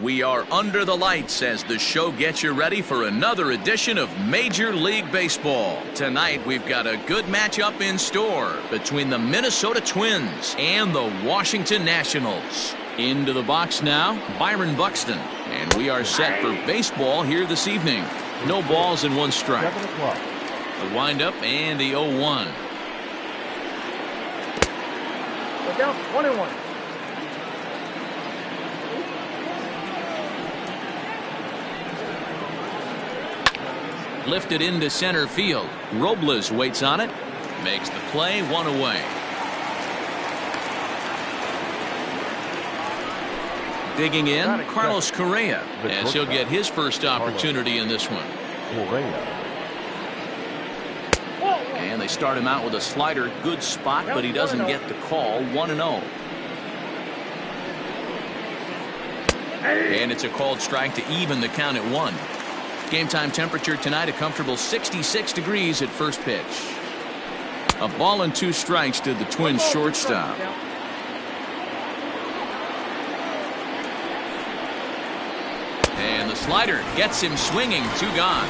We are under the lights as the show gets you ready for another edition of Major League Baseball. Tonight we've got a good matchup in store between the Minnesota Twins and the Washington Nationals. Into the box now, Byron Buxton. And we are set for baseball here this evening. No balls and one strike. The windup and the 0-1. Look out, 1-1. Lifted into center field. Robles waits on it. Makes the play, one away. Digging in, Carlos Correa, as he'll get his first opportunity in this one. And they start him out with a slider. Good spot, but he doesn't get the call. 1-0. And it's a called strike to even the count at 1. Game time temperature tonight, a comfortable 66 degrees at first pitch. A ball and 2 strikes to the Twins shortstop. And the slider gets him swinging. 2 gone.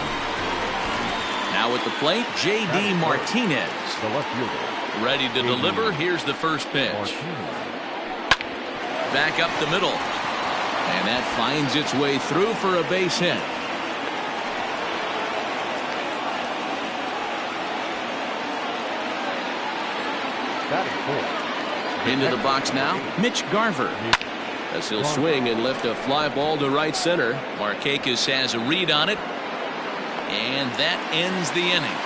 Now at the plate, J.D. Martinez. Ready to deliver. Here's the first pitch. Back up the middle. And that finds its way through for a base hit. Into the box now, Mitch Garver. As he'll swing and lift a fly ball to right center. Markakis has a read on it. And that ends the inning.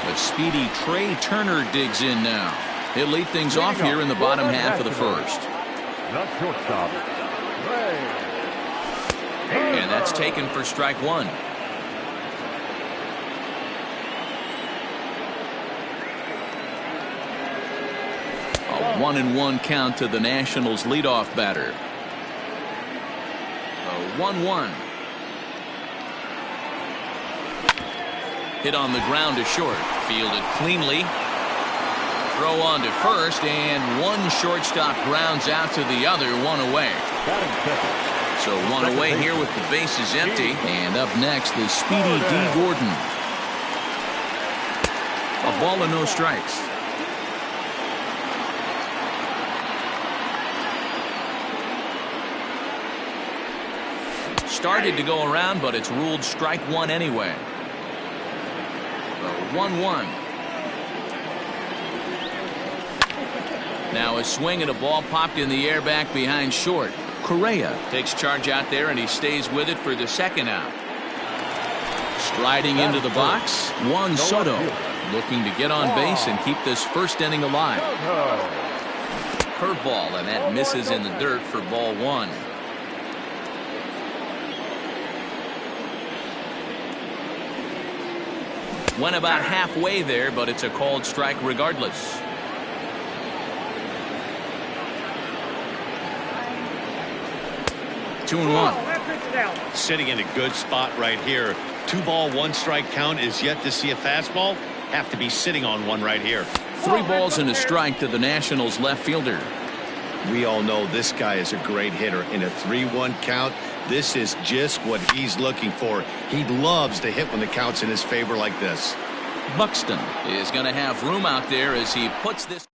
The speedy Trey Turner digs in now. He'll lead things off here in the bottom half of the first. And that's taken for strike 1. A 1-1 count to the Nationals leadoff batter. A 1-1. Hit on the ground to short. Fielded cleanly. Throw on to first, and one shortstop grounds out to the other. 1 away. So 1 away here with the bases empty. And up next, the speedy D. Gordon. A ball and no strikes. Started to go around, but it's ruled strike 1 anyway. The 1-1. Now a swing and a ball popped in the air back behind short. Correa takes charge out there, and he stays with it for the second out. Striding into the box, Juan Soto, looking to get on base and keep this first inning alive. Curveball, and that misses in the dirt for ball 1. Went about halfway there, but it's a called strike regardless. Two and 1. Sitting in a good spot right here. 2-ball, 1-strike count is yet to see a fastball. Have to be sitting on one right here. 3 balls and a strike to the Nationals left fielder. We all know this guy is a great hitter. In a 3-1 count, this is just what he's looking for. He loves to hit when the count's in his favor like this. Buxton is going to have room out there as he puts this.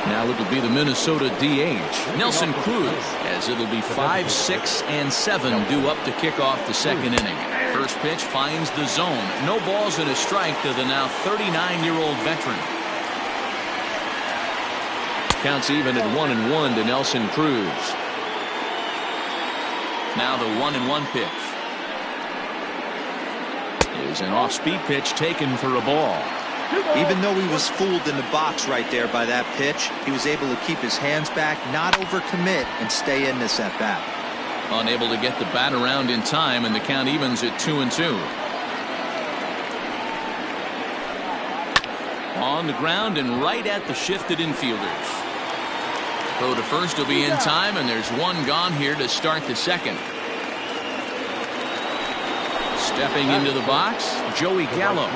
Now it'll be the Minnesota DH, Nelson Cruz, as it'll be 5, 6, and 7 due up to kick off the second inning. First pitch finds the zone. No balls and a strike to the now 39-year-old veteran. Counts even at 1-1 to Nelson Cruz. Now the 1-1 pitch. Is an off-speed pitch taken for a ball. Even though he was fooled in the box right there by that pitch, he was able to keep his hands back, not overcommit, and stay in this at bat. Unable to get the bat around in time, and the count evens at 2-2. On the ground and right at the shifted infielders. Throw to first will be in time, and there's 1 gone here to start the second. Stepping into the box, Joey Gallo.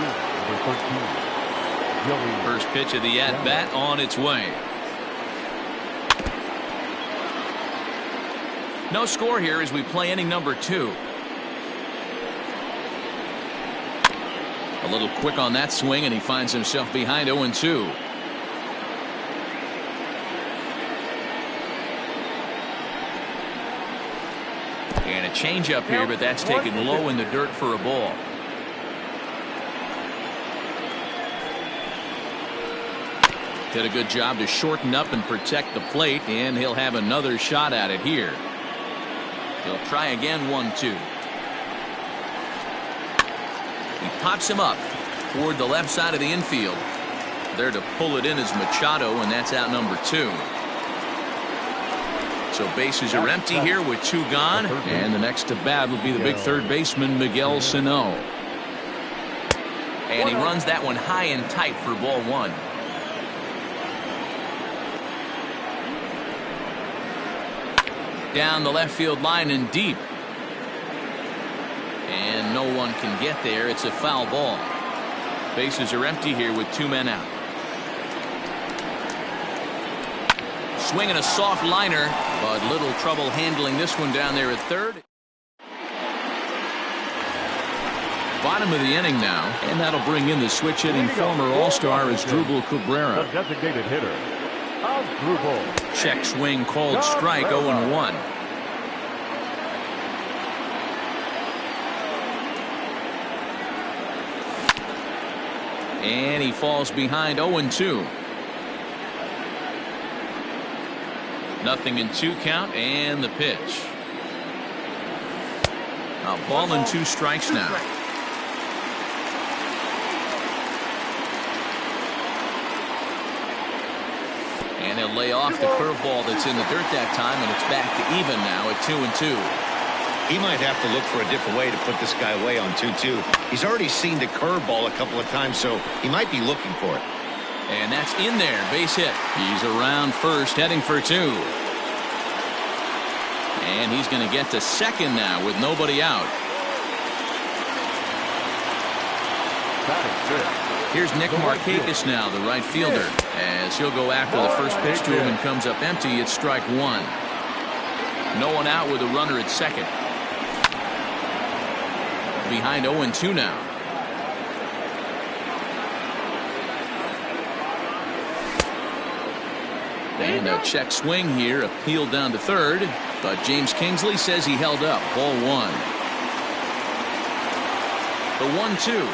First pitch of the at-bat on its way. No score here as we play inning number 2. A little quick on that swing, and he finds himself behind 0-2. And a changeup here, but that's taken low in the dirt for a ball. Did a good job to shorten up and protect the plate, and he'll have another shot at it here. He'll try again, 1-2. He pops him up toward the left side of the infield. There to pull it in is Machado, and that's out number 2. So bases are empty here with 2 gone, and the next to bat will be the big third baseman, Miguel Sano. And he runs that one high and tight for ball 1. Down the left field line and deep. And no one can get there. It's a foul ball. Bases are empty here with 2 men out. Swinging a soft liner, but little trouble handling this one down there at third. Bottom of the inning now, and that'll bring in the switch hitting former All-Star Asdrubal Cabrera. The designated hitter, Asdrubal. Check swing called strike, 0-1. And he falls behind 0-2. Nothing in 2 count, and the pitch. A ball and 2 strikes now. And he'll lay off the curveball that's in the dirt that time, and it's back to even now at 2-2. He might have to look for a different way to put this guy away on 2-2. He's already seen the curveball a couple of times, so he might be looking for it. And that's in there, base hit. He's around first, heading for 2. And he's going to get to second now with nobody out. Here's Nick Markakis now, the right fielder, as he'll go after the first pitch to him and comes up empty. It's strike 1. No one out with a runner at second. Behind 0-2 now. And a check swing here, appealed down to third, but James Kingsley says he held up. Ball 1. The 1-2.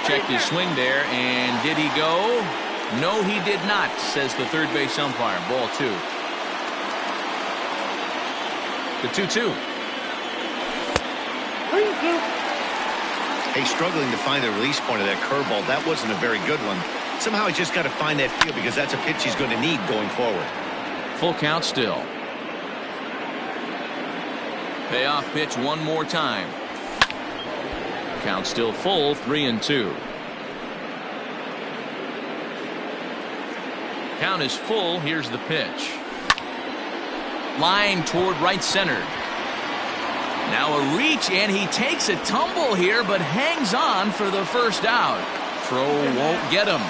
Checked his swing there, and did he go? No, he did not, says the third base umpire. Ball 2. The 2-2. Hey, struggling to find the release point of that curveball. That wasn't a very good one. Somehow he's just got to find that feel, because that's a pitch he's going to need going forward. Full count still. Payoff pitch one more time. Count still full, 3-2. Count is full. Here's the pitch. Line toward right center. Now a reach, and he takes a tumble here, but hangs on for the first out. Throw won't get him.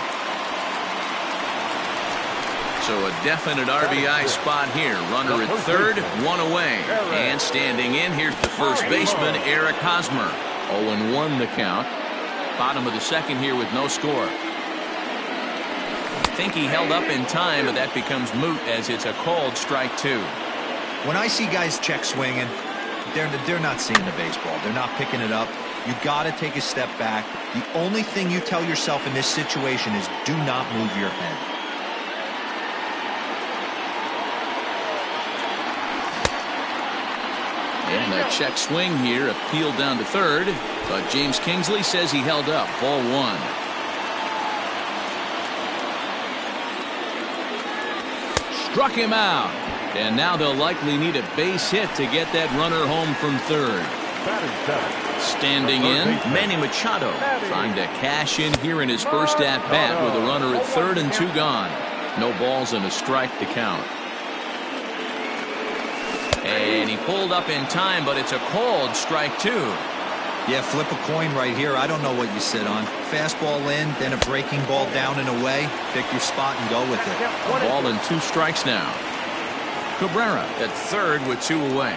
So a definite RBI spot here. Runner at third, 1 away. And standing in, here's the first baseman, Eric Hosmer. 0-1 the count. Bottom of the second here with no score. I think he held up in time, but that becomes moot as it's a called strike 2. When I see guys check swinging, they're not seeing the baseball. They're not picking it up. You got to take a step back. The only thing you tell yourself in this situation is do not move your head. And a check swing here, appealed down to third, but James Kingsley says he held up. Ball 1. Struck him out, and now they'll likely need a base hit to get that runner home from third. Standing in, Manny Machado trying to cash in here in his first at bat with a runner at third and 2 gone. No balls and a strike to count. And he pulled up in time, but it's a called strike 2. Yeah, flip a coin right here. I don't know what you sit on. Fastball in, then a breaking ball down and away. Pick your spot and go with it. A ball and 2 strikes now. Cabrera at third with 2 away.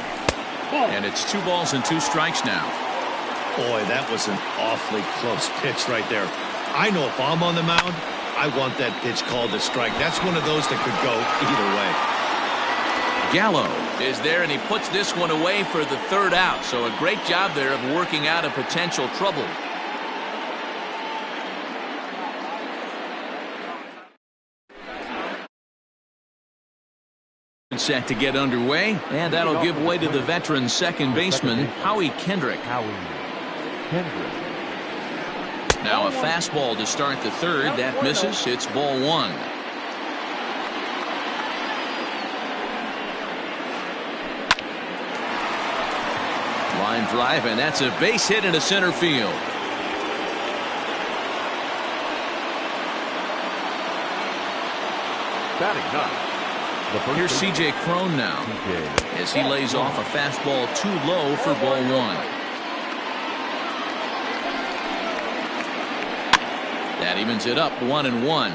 And it's 2 balls and 2 strikes now. Boy, that was an awfully close pitch right there. I know if I'm on the mound, I want that pitch called a strike. That's one of those that could go either way. Gallo is there, and he puts this one away for the 3rd out. So a great job there of working out a potential trouble. Set to get underway, and that'll give way to the veteran second baseman, Howie Kendrick. Now a fastball to start the 3rd. That misses. It's ball 1. Line drive, and that's a base hit into center field. Batting ninth. Here's C.J. Cron now as he lays off a fastball too low for ball 1. That evens it up 1-1.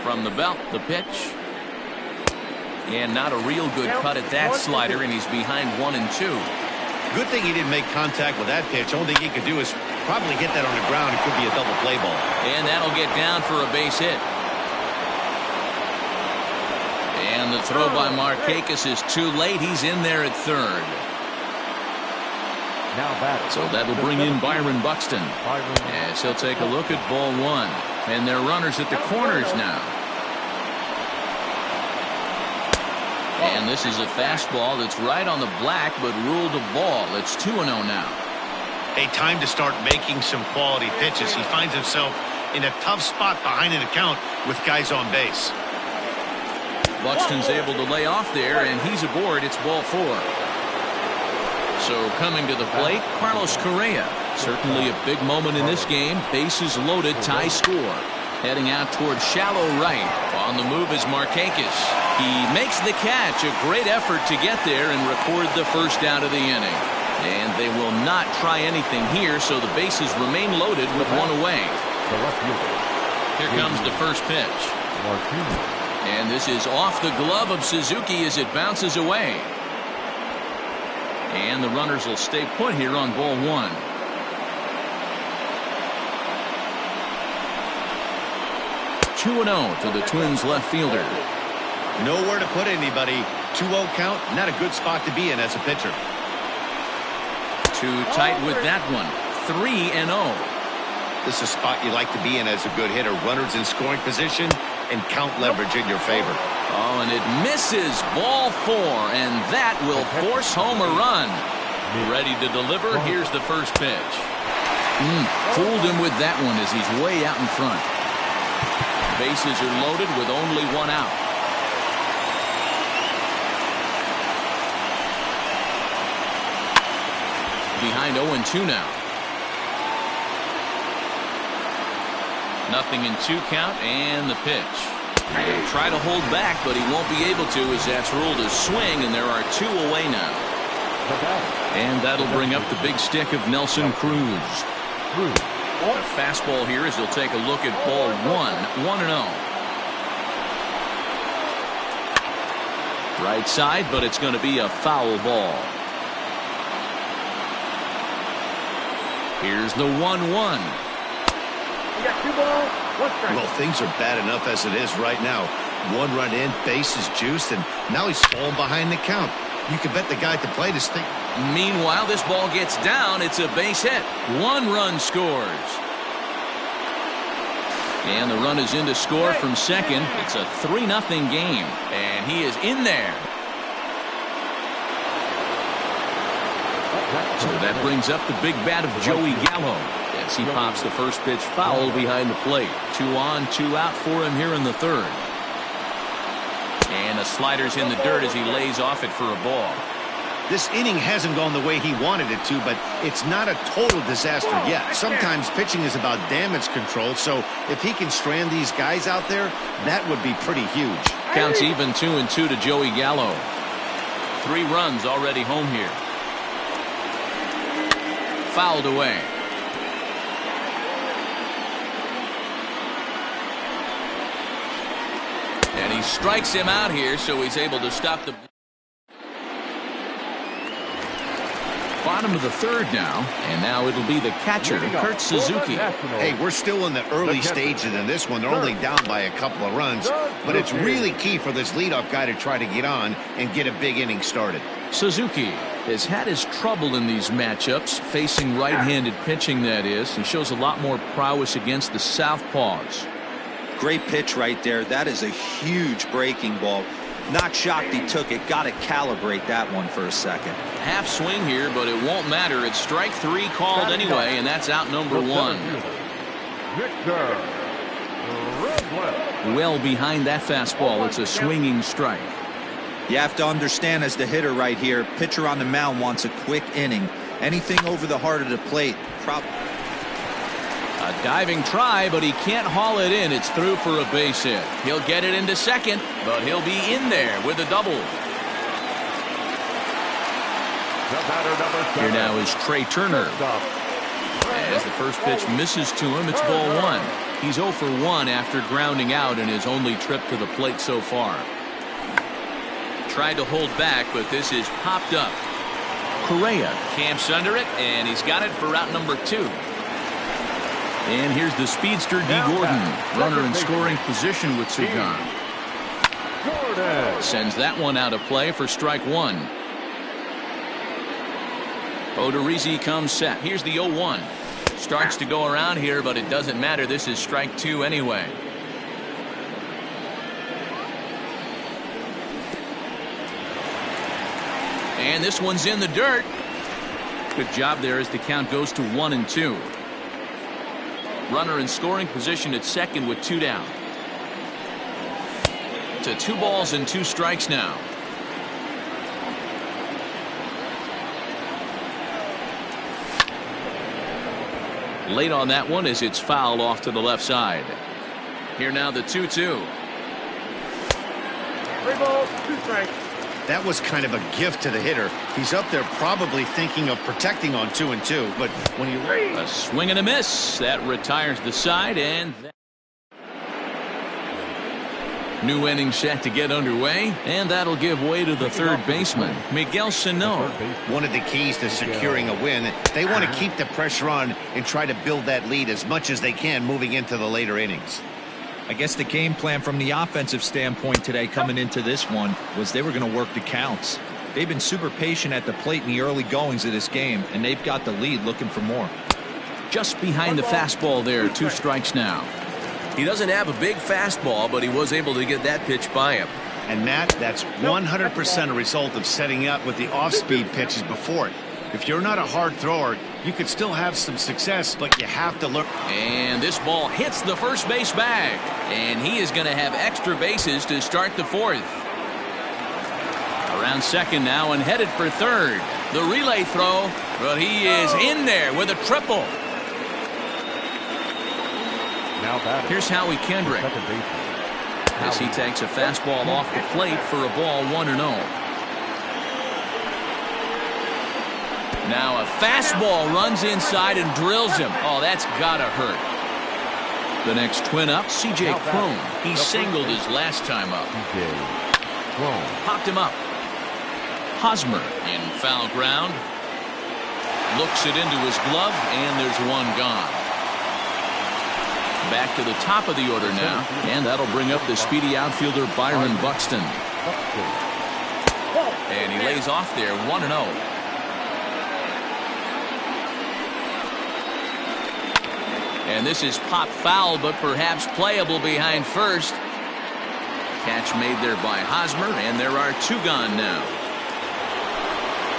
From the belt, the pitch. And not a real good cut at that slider, and he's behind 1-2. Good thing he didn't make contact with that pitch. Only thing he could do is probably get that on the ground. It could be a double play ball. And that'll get down for a base hit. And the throw by Markakis is too late. He's in there at third. Now batting. So that'll bring in Byron Buxton. As he'll take a look at ball 1. And they're runners at the corners now. And this is a fastball that's right on the black, but ruled a ball. It's 2-0 now. A time to start making some quality pitches. He finds himself in a tough spot behind an account with guys on base. Buxton's able to lay off there, and he's aboard. It's ball 4. So coming to the plate, Carlos Correa. Certainly a big moment in this game. Bases loaded, tie score. Heading out towards shallow right. On the move is Markakis. He makes the catch. A great effort to get there and record the first out of the inning. And they will not try anything here, so the bases remain loaded with 1 away. Here comes the first pitch. And this is off the glove of Suzuki as it bounces away. And the runners will stay put here on ball 1. To the Twins left fielder. Nowhere to put anybody. 2-0 count. Not a good spot to be in as a pitcher. Too tight with that one. 3-0. This is a spot you like to be in as a good hitter. Runners in scoring position and count leverage in your favor. Oh, and it misses. Ball 4, and that will force home a run. Ready to deliver. Here's the first pitch. Fooled him with that one as he's way out in front. Bases are loaded with only 1 out. Behind 0-2 now. 0-2 count, and the pitch. He'll try to hold back, but he won't be able to as that's ruled a swing, and there are 2 away now. And that'll bring up the big stick of Nelson Cruz. A fastball here as he'll take a look at ball 1, 1-0. Right side, but it's going to be a foul ball. Here's the 1-1. You got 2 balls, 1 strike. Well, things are bad enough as it is right now. 1 run in, bases juiced, and now he's falling behind the count. You can bet the guy at the plate is thinking. Meanwhile, this ball gets down. It's a base hit. 1 run scores. And the run is in to score from second. It's a 3-0 game. And he is in there. So that brings up the big bat of Joey Gallo as he pops the first pitch foul behind the plate. 2 on, 2 out for him here in the 3rd. And a slider's in the dirt as he lays off it for a ball. This inning hasn't gone the way he wanted it to, but it's not a total disaster yet. Sometimes pitching is about damage control, so if he can strand these guys out there, that would be pretty huge. Counts even 2-2 to Joey Gallo. 3 runs already home here. fouled away. And he strikes him out here, so he's able to stop the bottom of the third now, and now it'll be the catcher, Kurt Suzuki. Hey, we're still in the early stages in this one. They're only down by a couple of runs, but it's really key for this leadoff guy to try to get on and get a big inning started. Suzuki has had his trouble in these matchups, facing right-handed pitching, that is. He shows a lot more prowess against the southpaws. Great pitch right there. That is a huge breaking ball. Not shocked he took it. Got to calibrate that one for a second. Half swing here, but it won't matter. It's strike three called anyway, and that's out number one. Well behind that fastball. It's a swinging strike. You have to understand, as the hitter right here, pitcher on the mound wants a quick inning. Anything over the heart of the plate, a diving try, but he can't haul it in. It's through for a base hit. He'll get it into second, but he'll be in there with a double. Here now is Trey Turner. As the first pitch misses to him, it's ball one. He's 0 for 1 after grounding out in his only trip to the plate so far. Tried to hold back, but this is popped up. Correa camps under it, and he's got it for route number 2. And here's the speedster D. Gordon, runner in scoring position with Sugan. Sends that one out of play for strike one. Odorizzi comes set. Here's the 0-1. Starts to go around here, but it doesn't matter. This is strike two anyway. And this one's in the dirt. Good job there as the count goes to 1-2. Runner in scoring position at second with 2 down. To 2 balls and 2 strikes now. Late on that one as it's fouled off to the left side. Here now the 2-2. 3 balls, 2 strikes. That was kind of a gift to the hitter. He's up there probably thinking of protecting on 2-2, but when you a swing and a miss, that retires the side, and new inning set to get underway, and that'll give way to the third baseman, Miguel Sano. One of the keys to securing a win, they want to keep the pressure on and try to build that lead as much as they can moving into the later innings. I guess the game plan from the offensive standpoint today coming into this one was they were going to work the counts. They've been super patient at the plate in the early goings of this game, and they've got the lead looking for more. Just behind the fastball there, 2 strikes now. He doesn't have a big fastball, but he was able to get that pitch by him. And Matt, that's 100% a result of setting up with the off-speed pitches before it. If you're not a hard thrower, you could still have some success, but you have to look. And this ball hits the first base bag, and he is going to have extra bases to start the 4th. Around second now and headed for third. The relay throw, but he is in there with a triple. Here's Howie Kendrick as he takes a fastball off the plate for a ball 1-0. Now a fastball runs inside and drills him. Oh, that's gotta hurt. The next twin up, C.J. Cron. He singled his last time up. Popped him up. Hosmer in foul ground. Looks it into his glove, and there's one gone. Back to the top of the order now, and that'll bring up the speedy outfielder Byron Buxton. And he lays off there, 1-0. And this is pop foul, but perhaps playable behind first. Catch made there by Hosmer, and there are 2 gone now.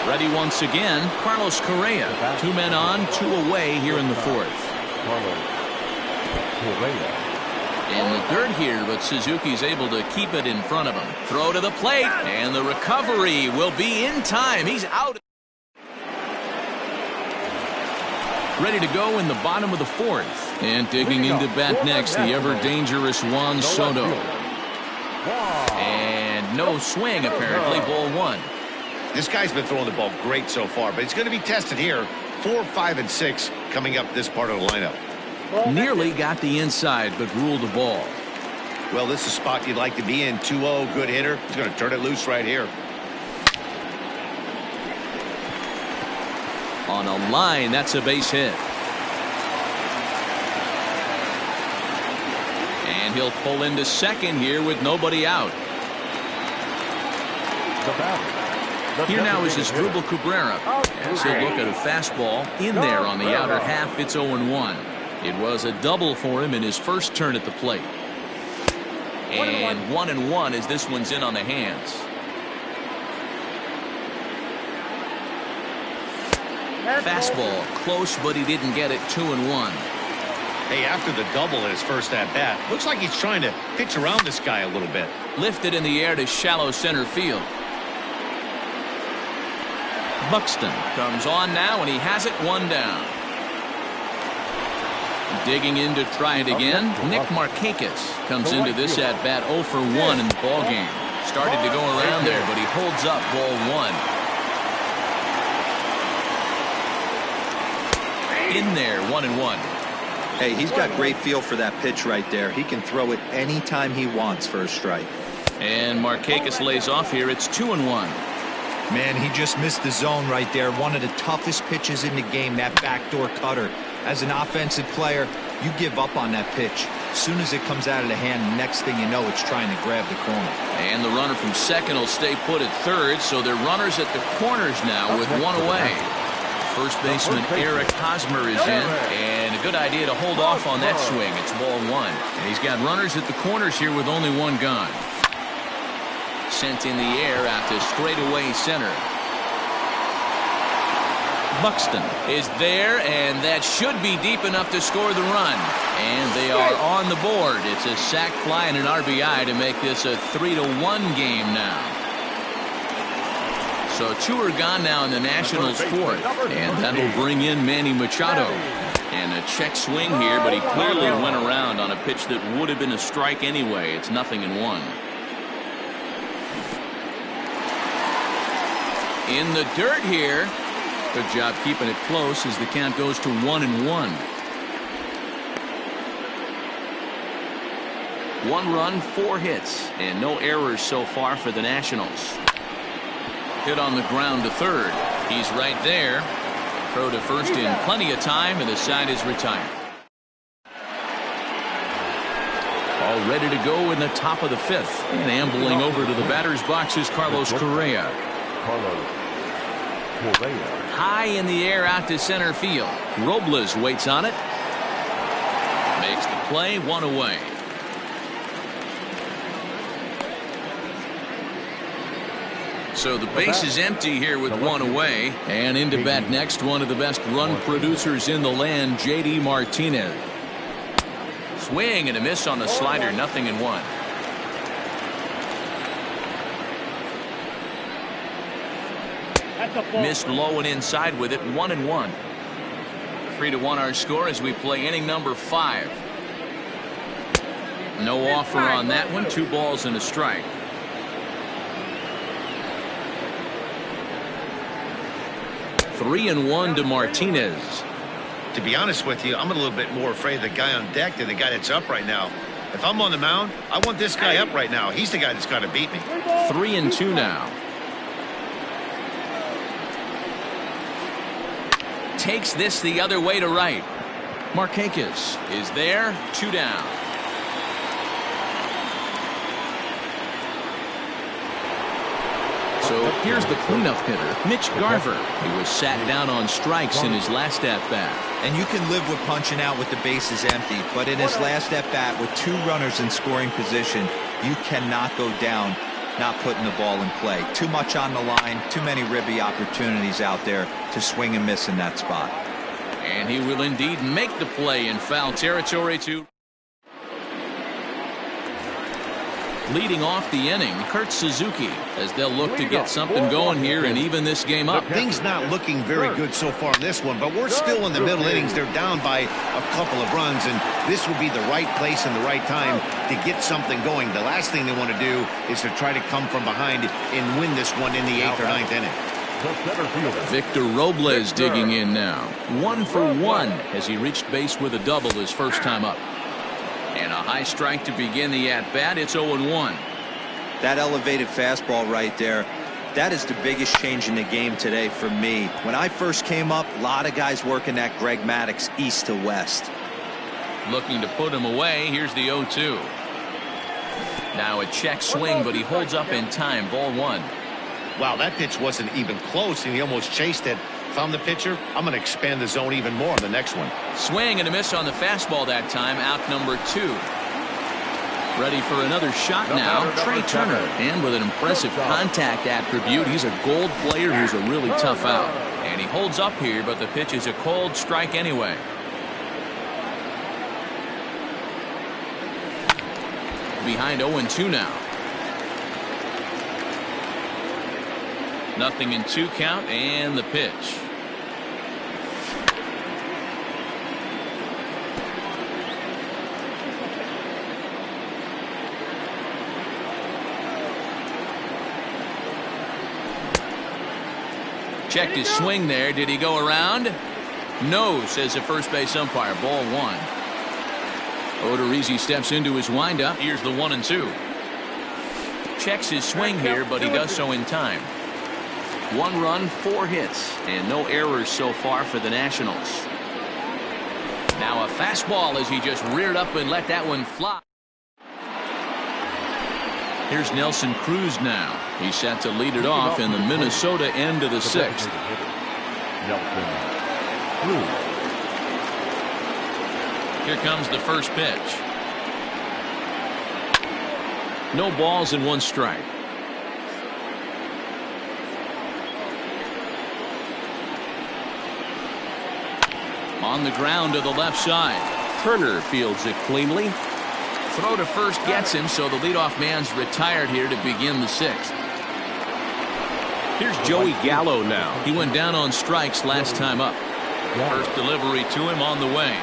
Ready once again, Carlos Correa. 2 men on, 2 away here in the 4th. In the dirt here, but Suzuki's able to keep it in front of him. Throw to the plate, and the recovery will be in time. He's out. Ready to go in the bottom of the 4th. And digging into bat next, the ever-dangerous Juan Soto. And no swing, apparently, ball 1. This guy's been throwing the ball great so far, but he's going to be tested here. 4, 5, and 6 coming up this part of the lineup. Nearly got the inside, but ruled the ball. Well, this is a spot you'd like to be in. 2-0, good hitter. He's going to turn it loose right here. On a line, that's a base hit. And he'll pull into second here with nobody out. Here now is his Dribble Cabrera. As he'll look at a fastball in there on the outer half. It's 0-1. It was a double for him in his first turn at the plate. And 1-1 as this one's in on the hands. Fastball close, but he didn't get it. 2-1. Hey, after the double in his first at bat, looks like he's trying to pitch around this guy a little bit. Lifted in the air to shallow center field. Buxton comes on now, and he has it, one down. Digging in to try it again. Nick Markakis comes into this at bat 0 for 1 in the ball game. Started to go around there, but he holds up ball 1. In there, 1-1. Hey, he's got great feel for that pitch right there. He can throw it anytime he wants for a strike. And Markakis lays off here. It's 2-1. Man, he just missed the zone right there. One of the toughest pitches in the game, that backdoor cutter. As an offensive player, you give up on that pitch. As soon as it comes out of the hand, next thing you know, it's trying to grab the corner. And the runner from second will stay put at third, so they're runners at the corners now with one away. First baseman Eric Hosmer is in, and a good idea to hold off on that swing. It's ball 1. And he's got runners at the corners here with only one gone. Sent in the air out to straightaway center. Buxton is there, and that should be deep enough to score the run. And they are on the board. It's a sac fly and an RBI to make this a 3-1 game now. So 2 are gone now in the Nationals' fourth, and that'll bring in Manny Machado. And a check swing here, but he clearly went around on a pitch that would have been a strike anyway. It's 0-1. In the dirt here. Good job keeping it close as the count goes to 1-1. 1 run, 4 hits, and no errors so far for the Nationals. Hit on the ground to third. He's right there. Throw to first in plenty of time, and the side is retired. All ready to go in the top of the 5th. And ambling over to the batter's box is Carlos Correa. High in the air out to center field. Robles waits on it. Makes the play, 1 away. So the base is empty here with 1 away. And into bat next, one of the best run producers in the land, J.D. Martinez. Swing and a miss on the slider, 0-1. Missed low and inside with it, 1-1. 3-1 our score as we play inning number 5. No offer on that one. 2 balls and a strike. Three and 1 to Martinez. To be honest with you, I'm a little bit more afraid of the guy on deck than the guy that's up right now. If I'm on the mound, I want this guy up right now. He's the guy that's got to beat me. 3-2 now. Takes this the other way to right. Markakis is there. 2 down. So here's the cleanup hitter, Mitch Garver. He was sat down on strikes in his last at-bat. And you can live with punching out with the bases empty, but in his last at-bat with 2 runners in scoring position, you cannot go down not putting the ball in play. Too much on the line, too many ribby opportunities out there to swing and miss in that spot. And he will indeed make the play in foul territory too. Leading off the inning, Kurt Suzuki, as they'll look to get something going here and even this game up. Things not looking very good so far in this one, but we're still in the middle innings. They're down by a couple of runs, and this would be the right place and the right time to get something going. The last thing they want to do is to try to come from behind and win this one in the 8th or 9th inning. the center fielder. Victor Robles digging in now. 1 for 1 as he reached base with a double his first time up. And a high strike to begin the at-bat. It's 0-1. That elevated fastball right there, that is the biggest change in the game today for me. When I first came up, a lot of guys working that Greg Maddux east to west. Looking to put him away. Here's the 0-2. Now a check swing, but he holds up in time. Ball 1. Wow, that pitch wasn't even close, and he almost chased it. If I'm the pitcher, I'm going to expand the zone even more on the next one. Swing and a miss on the fastball that time. Out number 2. Ready for another shot now. Trey Turner. And with an impressive contact attribute, he's a gold player who's a really tough out. And he holds up here, but the pitch is a cold strike anyway. Behind 0-2 now. Nothing in 2 count, and the pitch. Checked his swing there. Did he go around? No, says the first base umpire. Ball 1. Odorizzi steps into his windup. Here's the 1-2. Checks his swing here, but he does so in time. 1 run, 4 hits, and no errors so far for the Nationals. Now a fastball as he just reared up and let that one fly. Here's Nelson Cruz now. He's set to lead it off in the Minnesota end of the 6th. Nelson Cruz. Here comes the first pitch. No balls and 1 strike. On the ground to the left side. Turner fields it cleanly. Throw to first gets him, so the leadoff man's retired here to begin the 6th. Here's Joey Gallo now. He went down on strikes last time up. First delivery to him on the way.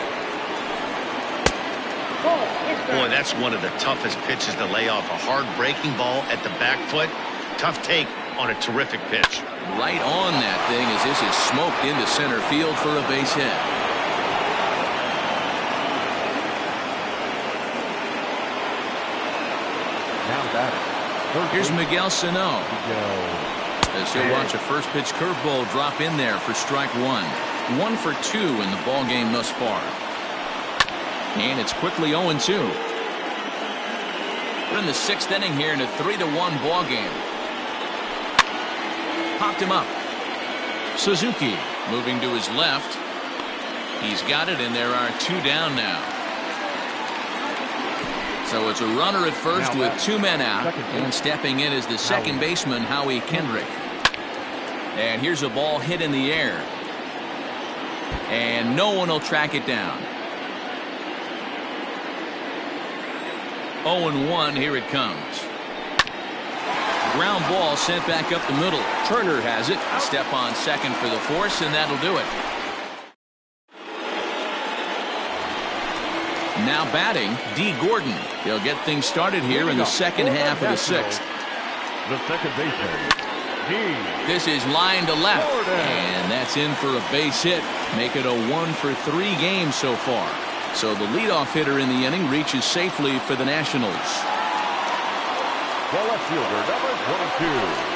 Boy, that's one of the toughest pitches to lay off. A hard breaking ball at the back foot. Tough take on a terrific pitch. Right on that thing as this is smoked into center field for a base hit. Here's Miguel Sano. As he'll watch a first pitch curveball drop in there for strike 1. 1 for 2 in the ball game thus far. And it's quickly 0-2. We're in the 6th inning here in a 3-1 ball game. Popped him up. Suzuki moving to his left. He's got it, and there are 2 down now. So it's a runner at first with 2 men out, and stepping in is the second baseman, Howie Kendrick. And here's a ball hit in the air. And no one will track it down. 0-1, here it comes. Ground ball sent back up the middle. Turner has it. A step on second for the force, and that'll do it. Now batting, D. Gordon. He'll get things started here in the second half of the 6th. The second baseman, D. This is line to left, and that's in for a base hit. Make it a 1 for 3 game so far. So the leadoff hitter in the inning reaches safely for the Nationals. The left fielder, number 22.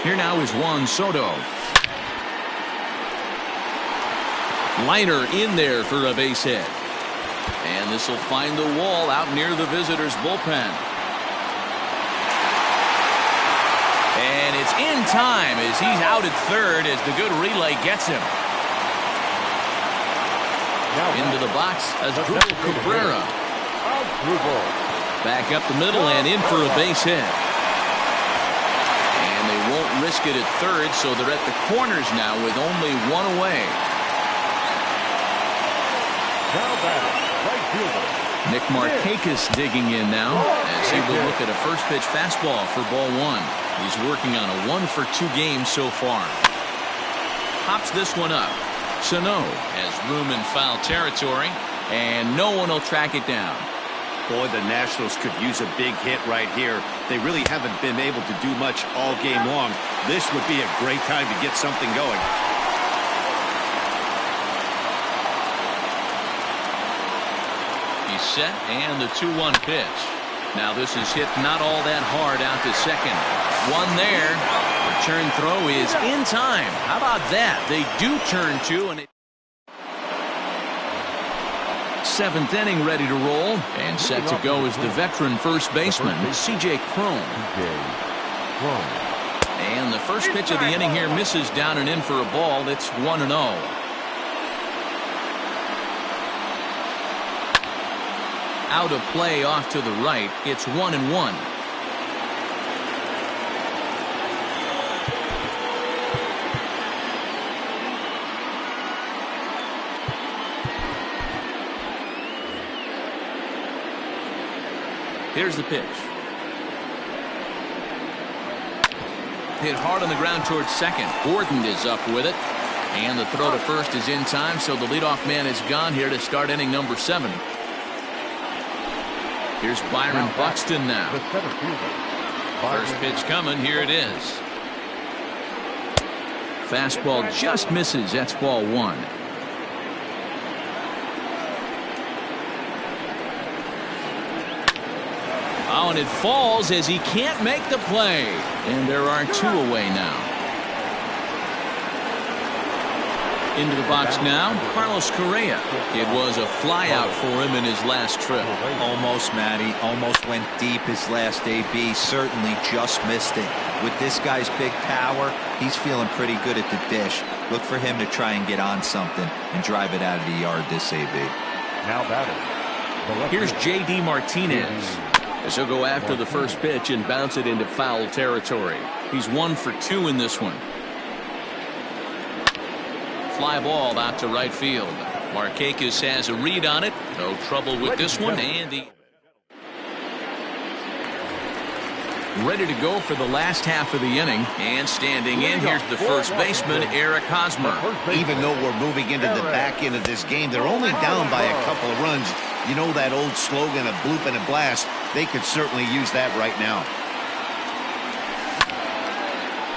Here now is Juan Soto. Liner in there for a base hit. And this will find the wall out near the visitors' bullpen. And it's in time as he's out at third as the good relay gets him. Into the box as Asdrubal Cabrera. Back up the middle and in for a base hit. And they won't risk it at third, so they're at the corners now with only 1 away. Nick Markakis digging in now as he will look at a first pitch fastball for ball 1. He's working on a 1 for 2 game so far. Pops this one up. Sano has room in foul territory, and no one will track it down. Boy, the Nationals could use a big hit right here. They really haven't been able to do much all game long. This would be a great time to get something going. He's set, and the 2-1 pitch. Now this is hit not all that hard out to second. One there. Return throw is in time. How about that? They do turn two, and it. Seventh inning ready to roll, and set to go is the veteran first baseman, C.J. Cron. And the first pitch of the inning here misses down and in for a ball. It's 1-0. Out of play off to the right. It's 1-1. Here's the pitch. Hit hard on the ground towards second. Gordon is up with it. And the throw to first is in time, so the leadoff man is gone here to start inning number 7. Here's Byron Buxton now. First pitch coming. Here it is. Fastball just misses. That's ball 1. Oh, and it falls as he can't make the play. And there are 2 away now. Into the box now, Carlos Correa. It was a flyout for him in his last trip. Almost, Matty. Almost went deep his last AB. Certainly just missed it. With this guy's big power, he's feeling pretty good at the dish. Look for him to try and get on something and drive it out of the yard this AB. Now batting. Here's J.D. Martinez. As he'll go after the first pitch and bounce it into foul territory. He's 1 for 2 in this one. Fly ball out to right field. Markakis has a read on it. No trouble with this one. And he ready to go for the last half of the inning. And standing in, here's the first baseman, Eric Hosmer. Even though we're moving into the back end of this game, they're only down by a couple of runs. You know that old slogan, a bloop and a blast? They could certainly use that right now.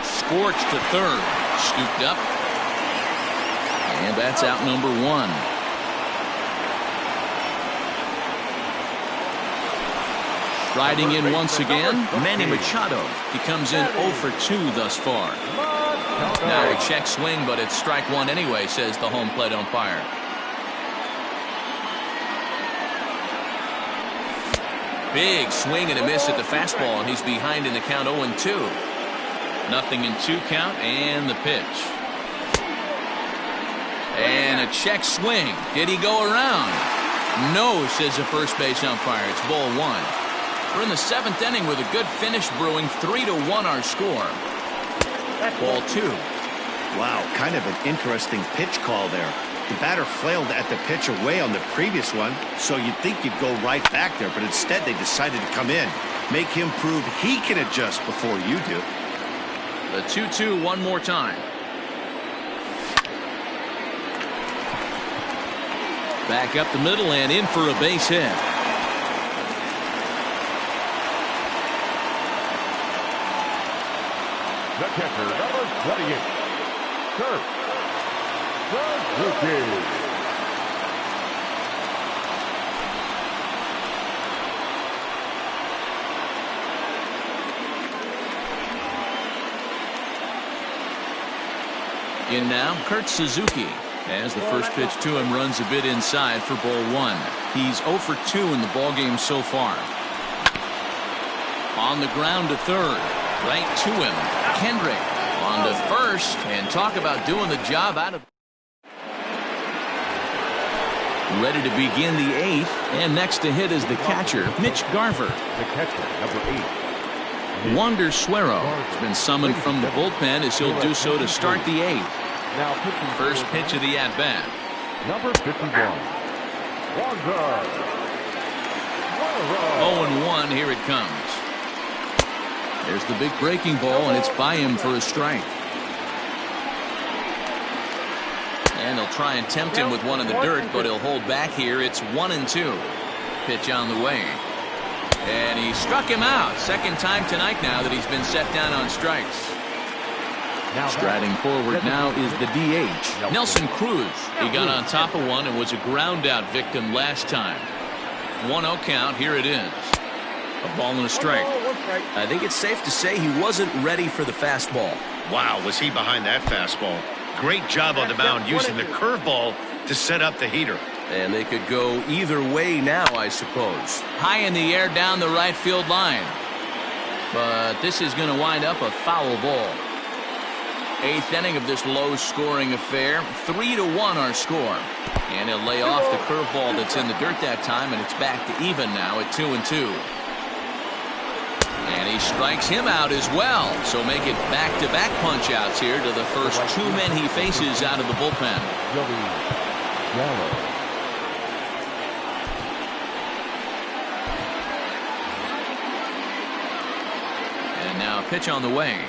Scorched to third. Scooped up. And that's out number 1. Riding in once again, Manny Machado. He comes in 0 for 2 thus far. Now a check swing, but it's strike 1 anyway, says the home plate umpire. Big swing and a miss at the fastball, and he's behind in the count 0-2. Nothing in 2 count, and the pitch. And a check swing. Did he go around? No, says the first base umpire. It's ball 1. We're in the 7th inning with a good finish brewing. 3-1 our score. Ball 2. Wow, kind of an interesting pitch call there. The batter flailed at the pitch away on the previous one, so you'd think you'd go right back there, but instead they decided to come in. Make him prove he can adjust before you do. The 2-2 one more time. Back up the middle and in for a base hit. The catcher, number 28, Kurt Suzuki. In now, Kurt Suzuki. As the first pitch to him runs a bit inside for ball 1. He's 0 for 2 in the ballgame so far. On the ground to third. Right to him. Kendrick on to first. And talk about doing the job out of. Ready to begin the 8th. And next to hit is the catcher, Mitch Garver. The catcher, number 8. Wander Suero has been summoned from the bullpen as he'll do so to start the 8th. Now First pitch of the at-bat. number 51. Wander. 0-1, here it comes. There's the big breaking ball, and it's by him for a strike. And they'll try and tempt him with one in the dirt, but he'll hold back here. It's 1-2. Pitch on the way. And he struck him out. Second time tonight now that he's been set down on strikes. Striding forward now is the DH, Nelson Cruz. He got on top of one and was a ground out victim last time. 1-0 count. Here it is. A ball and a strike. I think it's safe to say he wasn't ready for the fastball. Wow, was he behind that fastball. Great job on the mound using the curveball to set up the heater. And they could go either way now, I suppose. High in the air down the right field line. But this is going to wind up a foul ball. 8th inning of this low-scoring affair. 3-1 our score. And he'll lay off the curveball that's in the dirt that time, and it's back to even now at 2-2. And he strikes him out as well. So make it back-to-back punch-outs here to the first 2 men he faces out of the bullpen. And now a pitch on the way.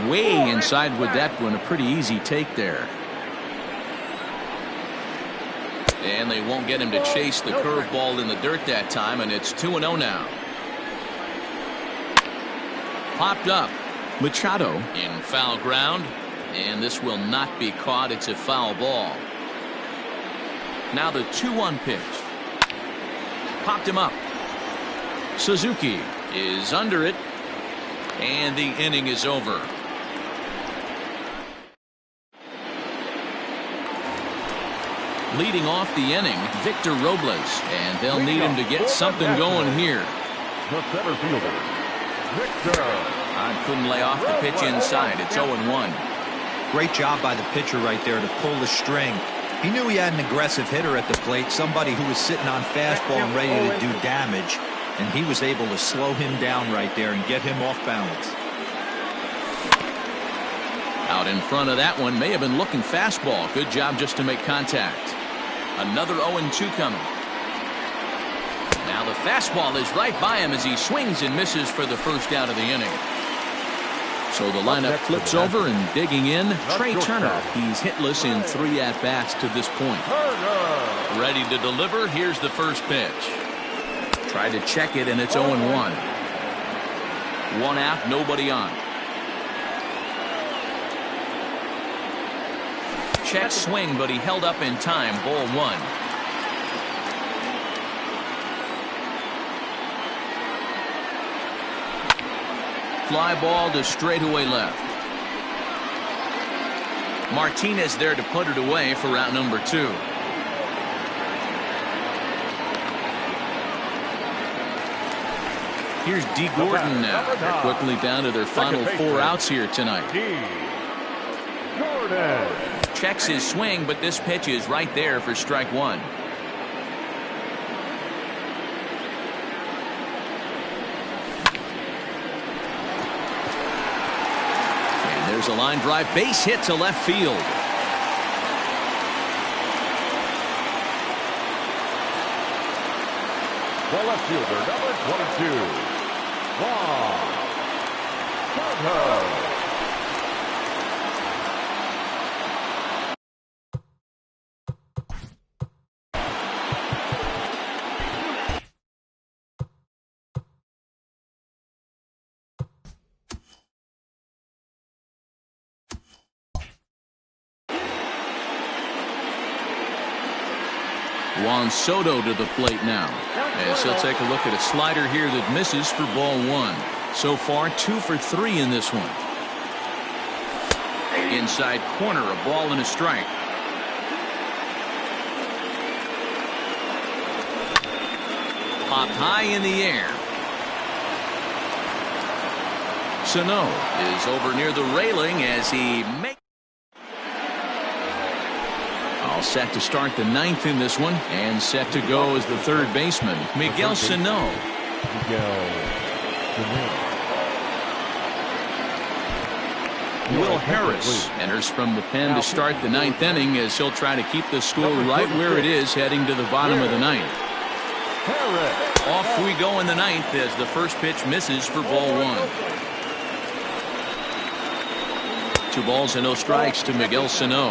Way inside with that one. A pretty easy take there. And they won't get him to chase the curveball in the dirt that time, and it's 2-0 now. Popped up. Machado in foul ground, and this will not be caught. It's a foul ball. Now the 2-1 pitch. Popped him up. Suzuki is under it, and the inning is over. Leading off the inning, Victor Robles, and they'll need him to get something going here. The center fielder, Victor. Couldn't lay off the pitch inside. It's 0-1. Great job by the pitcher right there to pull the string. He knew he had an aggressive hitter at the plate, somebody who was sitting on fastball and ready to do damage, and he was able to slow him down right there and get him off balance. Out in front of that one, may have been looking fastball. Good job just to make contact. Another 0-2 coming. Now the fastball is right by him as he swings and misses for the first out of the inning. So the lineup flips over, and digging in, Trey Turner. He's hitless in 3 at-bats to this point. Ready to deliver. Here's the first pitch. Tried to check it, and it's 0-1. 1 out, nobody on. Check swing, but he held up in time. Ball 1. Fly ball to straightaway left. Martinez there to put it away for out number 2. Here's D. Gordon now. They're quickly down to their final 4 outs here tonight. D. Gordon. Checks his swing, but this pitch is right there for strike 1. And there's a line drive, base hit to left field. The left fielder, number 22, Juan Soto. Juan Soto to the plate now, as he'll take a look at a slider here that misses for ball 1. So far 2 for 3 in this one. Inside corner, a ball and a strike. Popped high in the air. Sano is over near the railing as he makes. All set to start the 9th in this one, and set to go as the third baseman, Miguel Sano. Will Harris enters from the pen to start the 9th inning, as he'll try to keep the score right where it is heading to the bottom of the 9th. Off we go in the 9th as the first pitch misses for ball 1. 2 balls and no strikes to Miguel Sano.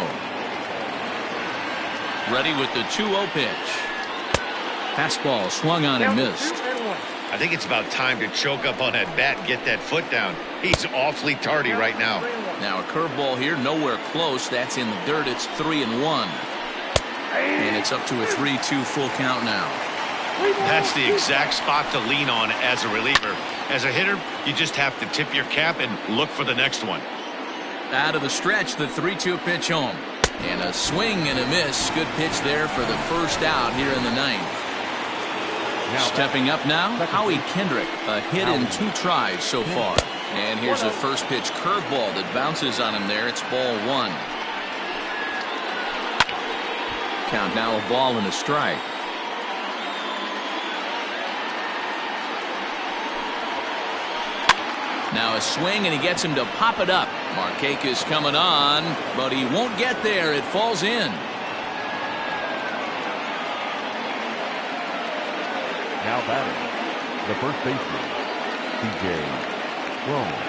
Ready with the 2-0 pitch. Fastball swung on and missed. I think it's about time to choke up on that bat and get that foot down. He's awfully tardy right now. Now a curveball here, nowhere close. That's in the dirt. It's 3-1. And it's up to a 3-2 full count now. That's the exact spot to lean on as a reliever. As a hitter, you just have to tip your cap and look for the next one. Out of the stretch, the 3-2 pitch home. And a swing and a miss. Good pitch there for the first out here in the 9th. Stepping up now, Howie Kendrick. A hit in 2 tries so far. And here's a first pitch curveball that bounces on him there. It's ball 1. Count now a ball and a strike. Now a swing, and he gets him to pop it up. Markakis coming on, but he won't get there. It falls in. Now batting, the first baseman, T.J. Rome.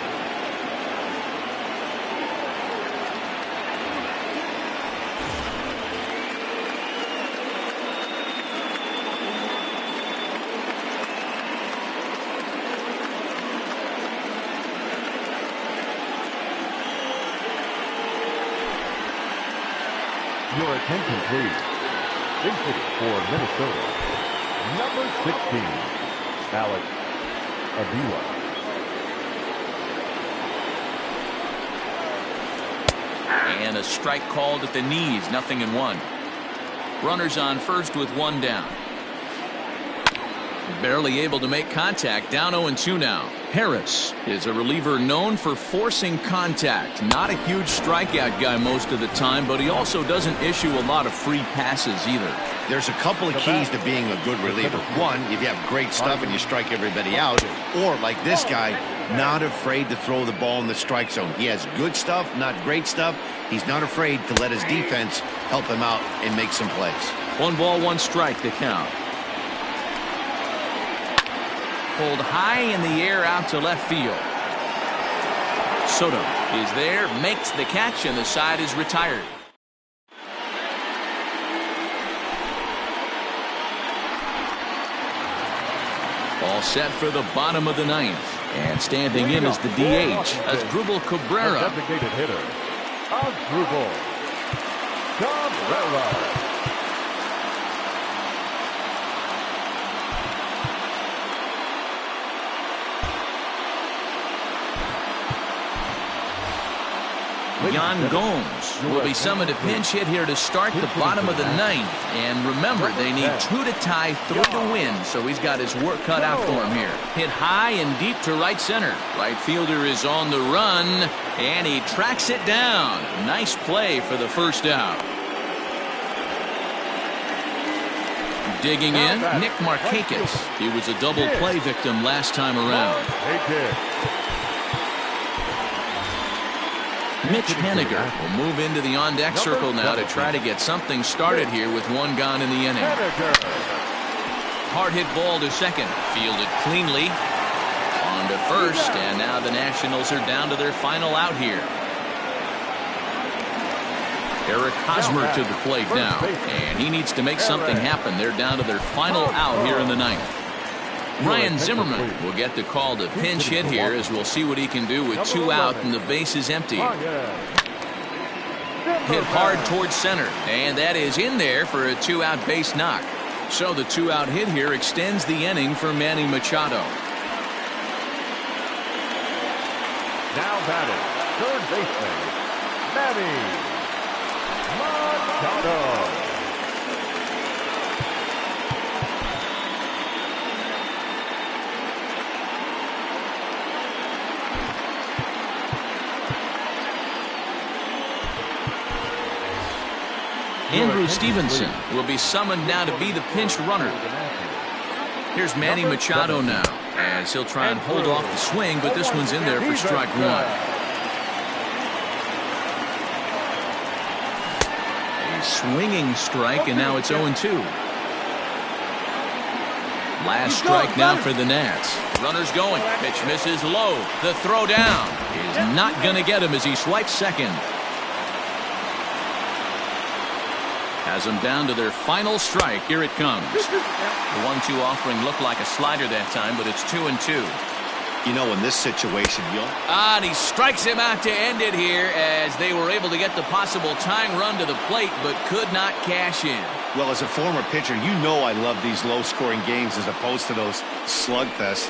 Your attention, please. Input for Minnesota, number 16, Alex Avila. And a strike called at the knees. 0-1. Runners on first with 1 down. Barely able to make contact. Down 0-2 now. Harris is a reliever known for forcing contact. Not a huge strikeout guy most of the time, but he also doesn't issue a lot of free passes either. There's a couple of keys to being a good reliever. One, if you have great stuff and you strike everybody out, or like this guy, not afraid to throw the ball in the strike zone. He has good stuff, not great stuff. He's not afraid to let his defense help him out and make some plays. 1 ball, 1 strike to count. Pulled high in the air out to left field. Soto is there, makes the catch, and the side is retired. All set for the bottom of the 9th. And standing in is the DH, Asdrubal Cabrera. Designated hitter, Asdrubal Cabrera. Yan Gomes will be summoned a pinch hit here to start the bottom of the 9th. And remember, they need 2 to tie, 3 to win, so he's got his work cut out for him here. Hit high and deep to right center. Right fielder is on the run, and he tracks it down. Nice play for the first out. Digging in, Nick Markakis. He was a double play victim last time around. Mitch Haniger will move into the on-deck circle now to try to get something started here with 1 gone in the inning. Hard hit ball to second. Fielded cleanly. On to first, and now the Nationals are down to their final out here. Eric Hosmer to the plate now, and he needs to make something happen. They're down to their final out here in the 9th. Ryan Zimmerman will get the call to pinch hit here, as we'll see what he can do with 2 out and the base is empty. Hit hard towards center, and that is in there for a 2-out base knock. So the 2-out hit here extends the inning for Manny Machado. Now batting, third baseman, Manny Machado. Andrew Stevenson will be summoned now to be the pinch runner. Here's Manny Machado now, as he'll try and hold off the swing, but this one's in there for strike 1. A swinging strike, and now it's 0-2. Last strike now for the Nats. Runners going. Pitch misses low. The throw down is not going to get him as he swipes second. Has them down to their final strike. Here it comes. The 1-2 offering looked like a slider that time, but it's 2-2. You know, in this situation, and he strikes him out to end it here as they were able to get the possible tying run to the plate, but could not cash in. well, as a former pitcher, you know I love these low-scoring games as opposed to those slugfests.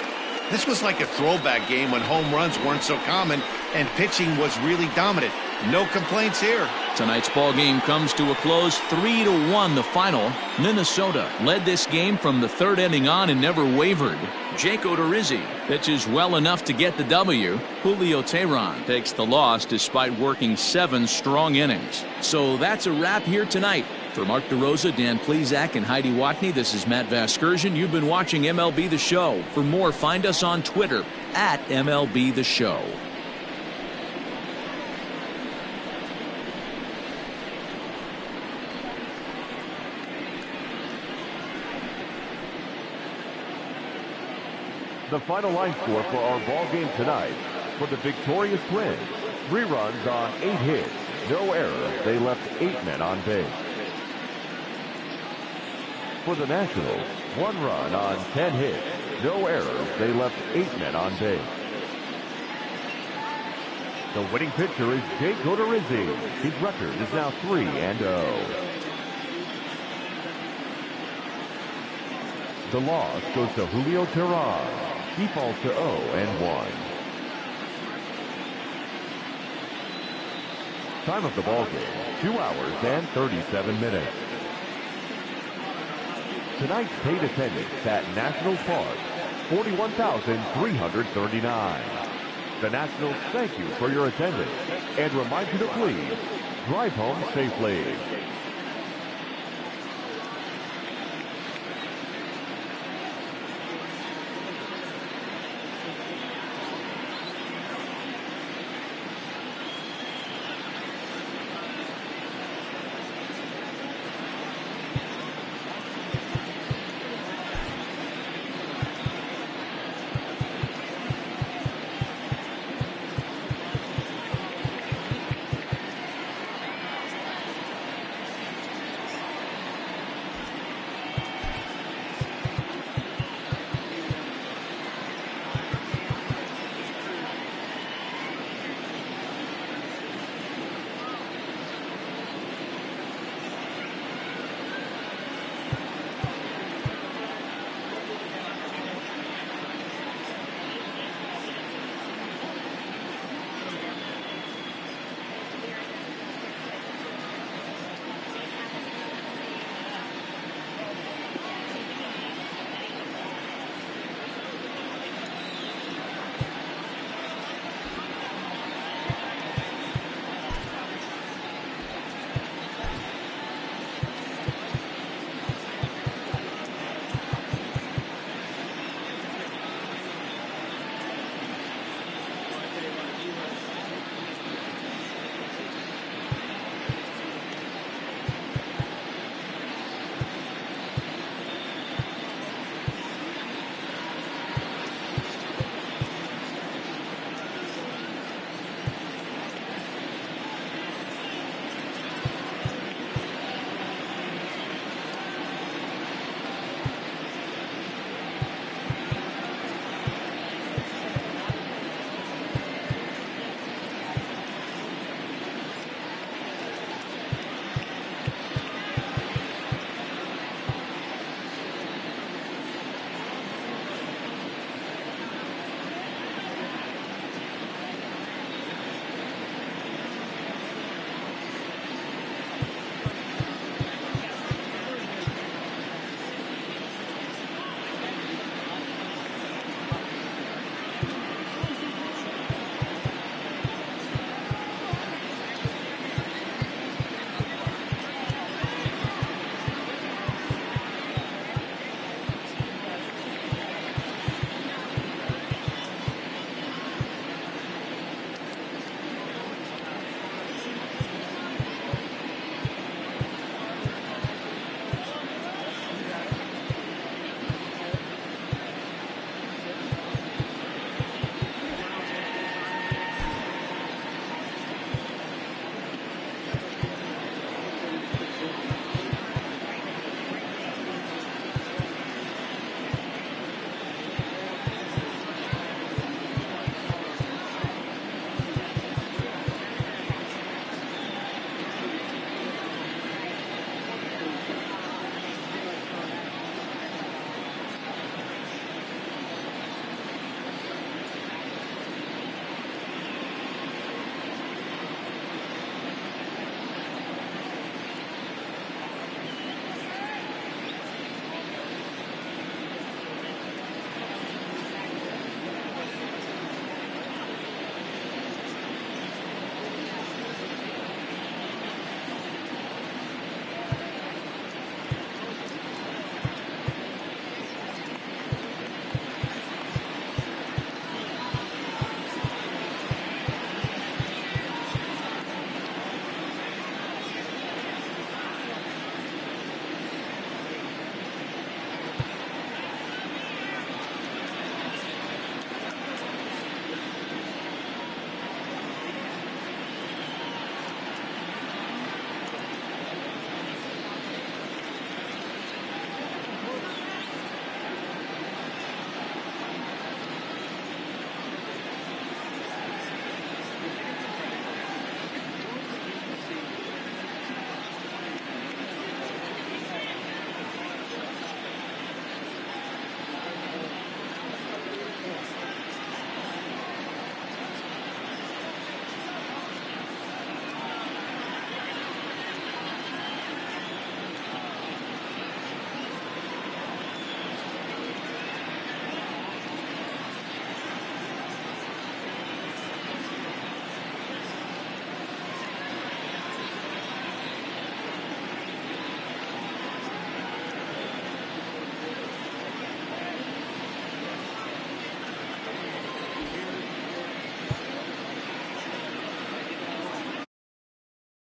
This was like a throwback game when home runs weren't so common and pitching was really dominant. No complaints here. Tonight's ball game comes to a close, 3-1 the final. Minnesota led this game from the third inning on and never wavered. Jake Odorizzi pitches well enough to get the W. Julio Teheran takes the loss despite working 7 strong innings. So that's a wrap here tonight. For Mark DeRosa, Dan Plesac, and Heidi Watney, this is Matt Vasgersian. You've been watching MLB The Show. For more, find us on Twitter at MLB The Show. The final line score for our ball game tonight: for the victorious Twins, 3 runs on 8 hits, no errors. They left 8 men on base. For the Nationals, 1 run on 10 hits, no errors. They left 8 men on base. The winning pitcher is Jake Odorizzi. His record is now 3-0. The loss goes to Julio Teheran. He falls to 0-1. Time of the ball game, 2 hours and 37 minutes. Tonight's paid attendance at Nationals Park, 41,339. The Nationals thank you for your attendance and remind you to please drive home safely.